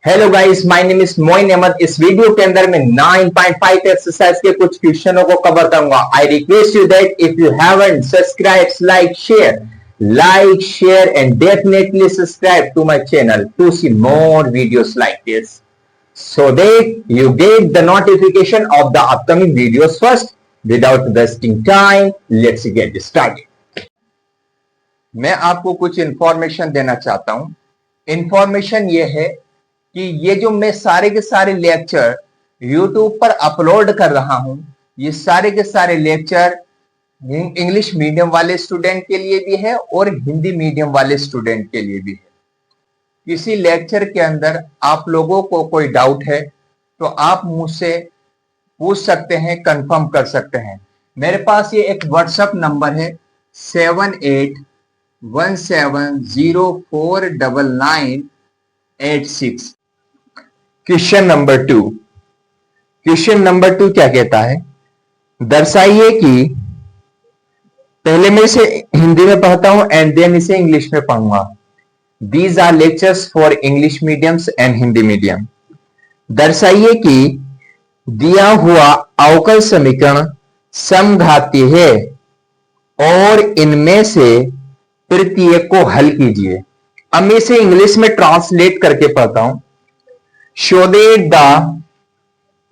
Hello guys, my name is Moin Ahmed. इस video के अंदर मैं 9.5 एक्सरसाइज के कुछ क्वेश्चनों को कवर करूंगा। I request you that if you haven't subscribe, like share and definitely subscribe to my channel to see more videos like this so that you get the notification of the upcoming videos first. Without wasting time, let's get started. मैं आपको कुछ information देना चाहता हूं। Information ये है कि ये जो मैं सारे के सारे लेक्चर YouTube पर अपलोड कर रहा हूं, ये सारे के सारे लेक्चर इंग्लिश मीडियम वाले स्टूडेंट के लिए भी है और हिंदी मीडियम वाले स्टूडेंट के लिए भी है। किसी लेक्चर के अंदर आप लोगों को कोई डाउट है तो आप मुझसे पूछ सकते हैं, कंफर्म कर सकते हैं। मेरे पास ये एक व्हाट्सएप नंबर है 7817049986। Question number 2। क्वेश्चन नंबर 2 क्या कहता है? दर्शाइए कि, पहले मैं इसे हिंदी में पढ़ता हूं एंड देन इसे इंग्लिश में पढ़ूंगा। These are lectures for English mediums and Hindi medium. दर्शाइए कि दिया हुआ अवकल समीकरण समघातीय है और इनमें से प्रत्येक को हल कीजिए। अब मैं इसे इंग्लिश में ट्रांसलेट करके पढ़ता हूं। Show that the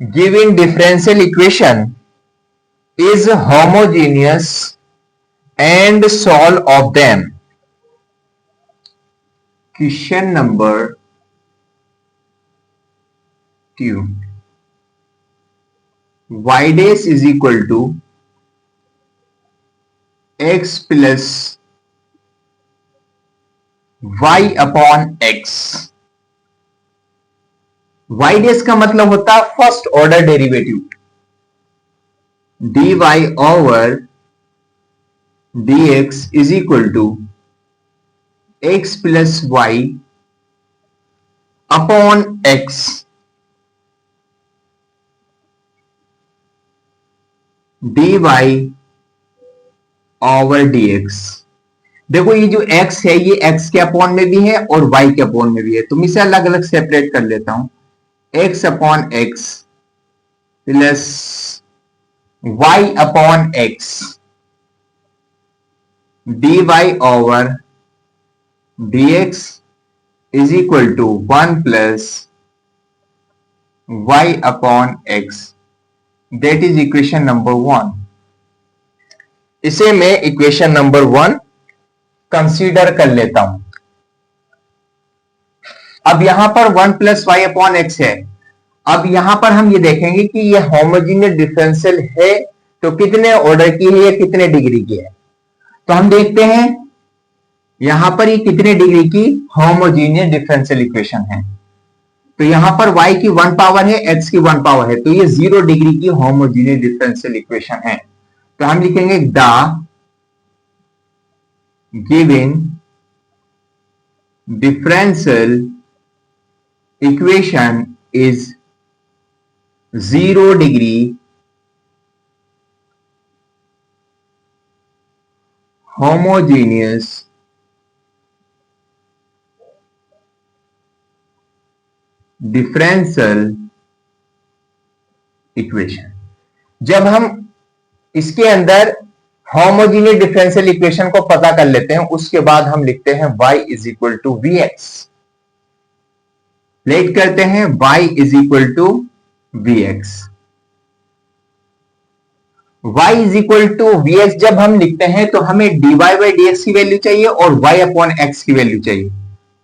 given differential equation is homogeneous and solve of them। Question number 2। y dash is equal to x plus y upon x। y dash का मतलब होता है first order derivative. dy over dx is equal to x plus y upon x। dy over dx। देखो ये जो x है ये x के अपॉन में भी है और y के अपॉन में भी है, तो मैं इसे अलग अलग सेपरेट कर लेता हूं। x upon x plus y अपॉन x dy over dx is equal to 1 plus y upon x। that is equation number 1। इसे मैं इक्वेशन नंबर 1 कंसीडर कर लेता हूं। अब यहां पर 1 प्लस वाई अपॉन एक्स है। अब यहां पर हम ये देखेंगे कि ये होमोजीनियस डिफरेंशियल है तो कितने ऑर्डर की है या कितने डिग्री की है। तो हम देखते हैं यहां पर ये कितने डिग्री की होमोजीनियस डिफरेंशियल इक्वेशन है। तो यहां पर y की 1 पावर है, x की 1 पावर है, तो ये 0 डिग्री की होमोजीनियस डिफरेंशियल इक्वेशन है। तो हम लिखेंगे the given differential equation is 0 degree homogeneous differential equation. जब हम इसके अंदर होमोजीनियस डिफरेंशियल इक्वेशन को पता कर लेते हैं, उसके बाद हम लिखते हैं y is equal to v x. Let करते हैं y is equal to v x. y is equal to v x जब हम लिखते हैं तो हमें dy बाई डी एक्स की वैल्यू चाहिए और y अपॉन एक्स की वैल्यू चाहिए।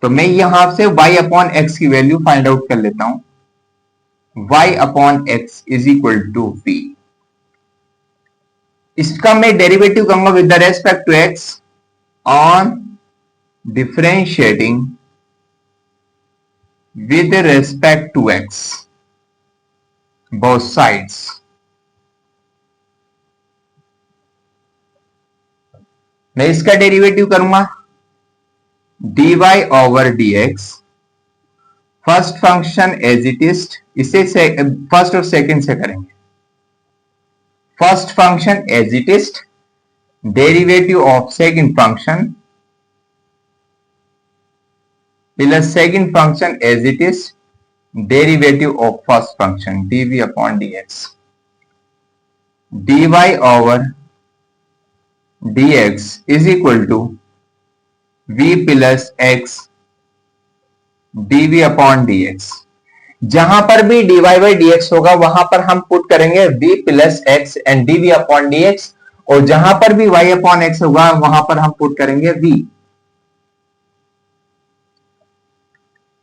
तो मैं यहां से y अपॉन एक्स की वैल्यू फाइंड आउट कर लेता हूं। y upon x is equal to v। इसका मैं डेरिवेटिव करूंगा with the respect to x on differentiating with respect to x both sides. मैं इसका डेरिवेटिव करूंगा dy over dx। First function as it is, इसे फर्स्ट और second से करेंगे। First function as it is, derivative of second function plus second function as it is derivative of first function dv upon dx, dy over dx is equal to v plus x dv upon dx। जहां पर भी dy by dx होगा वहां पर हम put करेंगे v plus x and dv upon dx, और जहां पर भी y अपॉन x होगा वहां पर हम पुट करेंगे v।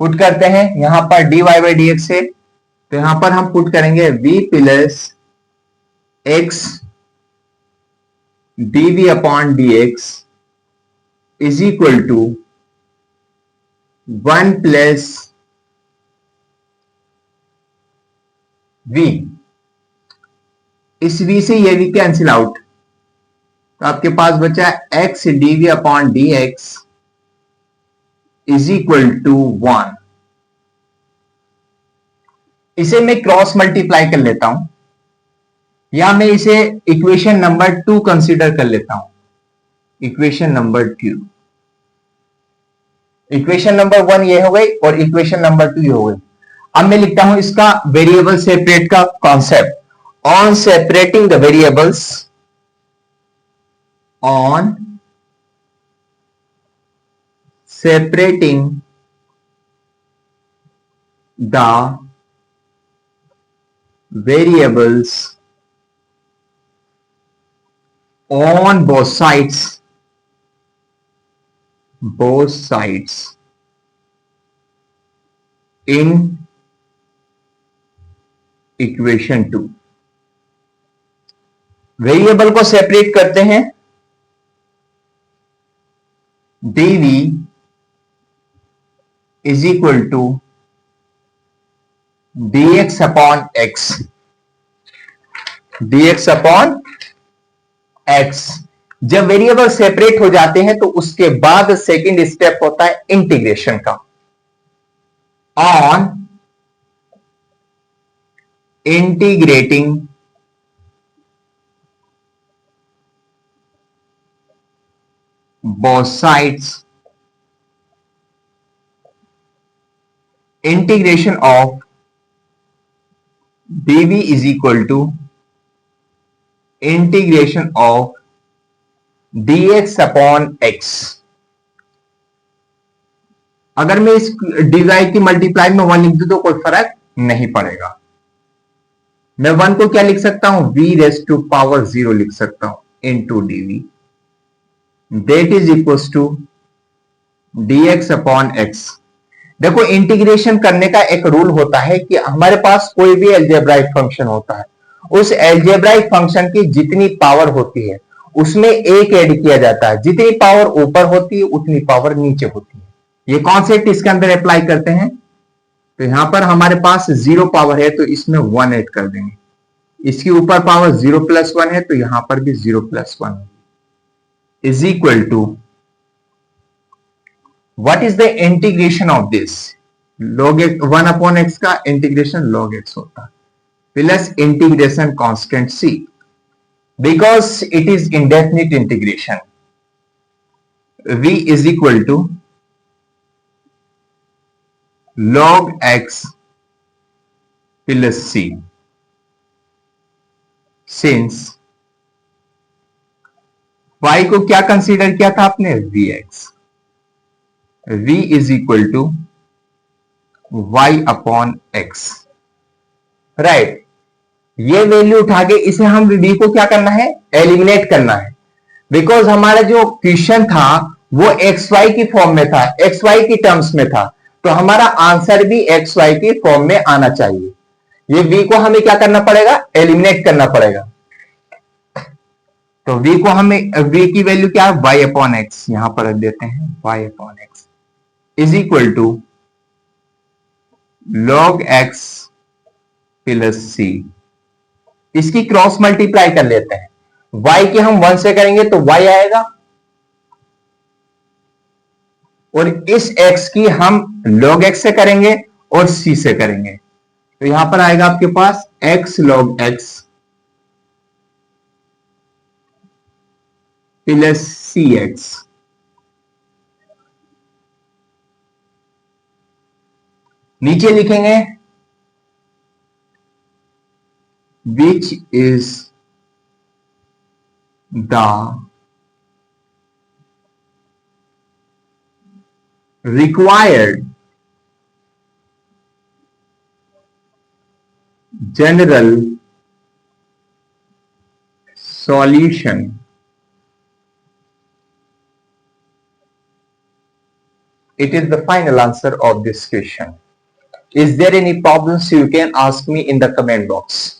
पुट करते हैं यहां पर dy बाई dx से, तो यहां पर हम पुट करेंगे v plus x dv upon dx is equal to 1 plus v। इस v से ये v कैंसिल आउट, तो आपके पास बचा x dv upon dx is equal to 1। इसे मैं क्रॉस मल्टीप्लाई कर लेता हूं, या मैं इसे इक्वेशन नंबर 2 कंसीडर कर लेता हूं। इक्वेशन नंबर 2, इक्वेशन नंबर 1 ये हो गई और इक्वेशन नंबर 2 ये हो गई। अब मैं लिखता हूं इसका वेरिएबल सेपरेट का concept. On separating the variables, on separating the variables on both sides in equation 2। Variable को सेपरेट करते हैं, dv is equal to dx upon x, dx upon x। जब वेरिएबल सेपरेट हो जाते हैं तो उसके बाद सेकंड स्टेप होता है इंटीग्रेशन का। On integrating both sides, integration of dv is equal to integration of dx upon x। अगर मैं इस डिवाइड की मल्टीप्लाई में 1 लिख दूं तो कोई फर्क नहीं पड़ेगा। मैं 1 को क्या लिख सकता हूं, v रेस टू पावर 0 लिख सकता हूं into dv, that is equals to dx upon x। देखो इंटीग्रेशन करने का एक रूल होता है कि हमारे पास कोई भी अलजेब्राइक फंक्शन होता है, उस अलजेब्राइक फंक्शन की जितनी पावर होती है उसमें एक ऐड किया जाता है। जितनी पावर ऊपर होती है उतनी पावर नीचे होती है। ये कॉन्सेप्ट इसके अंदर अप्लाई करते हैं। तो यहां पर हमारे पास 0 पावर है तो इसमें 1 ऐड कर देंगे। इसके ऊपर पावर 0 प्लस 1 है तो यहां पर भी 0 plus 1 is equal to, what is the integration of this, log x 1 upon x का इंटीग्रेशन log x होता है plus integration constant c, because it is indefinite integration. v is equal to log x plus c, since y को क्या consider किया था आपने, vx, v is equal to y अपॉन x, right. ये value उठा के इसे हम v को क्या करना है, एलिमिनेट करना है। बिकॉज हमारा जो क्वेश्चन था वो xy की फॉर्म में था, xy की टर्म्स में था, तो हमारा आंसर भी xy की फॉर्म में आना चाहिए। ये v को हमें क्या करना पड़ेगा, एलिमिनेट करना पड़ेगा। तो v को हमें, v की वैल्यू क्या है, y अपॉन एक्स, यहां पर रख देते हैं y upon x is equal to log x plus c। इसकी क्रॉस मल्टीप्लाई कर लेते हैं, y की हम 1 से करेंगे तो y आएगा, और इस x की हम log x से करेंगे और c से करेंगे, तो यहां पर आएगा आपके पास x log x plus cx। नीचे लिखेंगे which is the required general solution. It is the final answer of this question. Is there any problems? You can ask me in the comment box.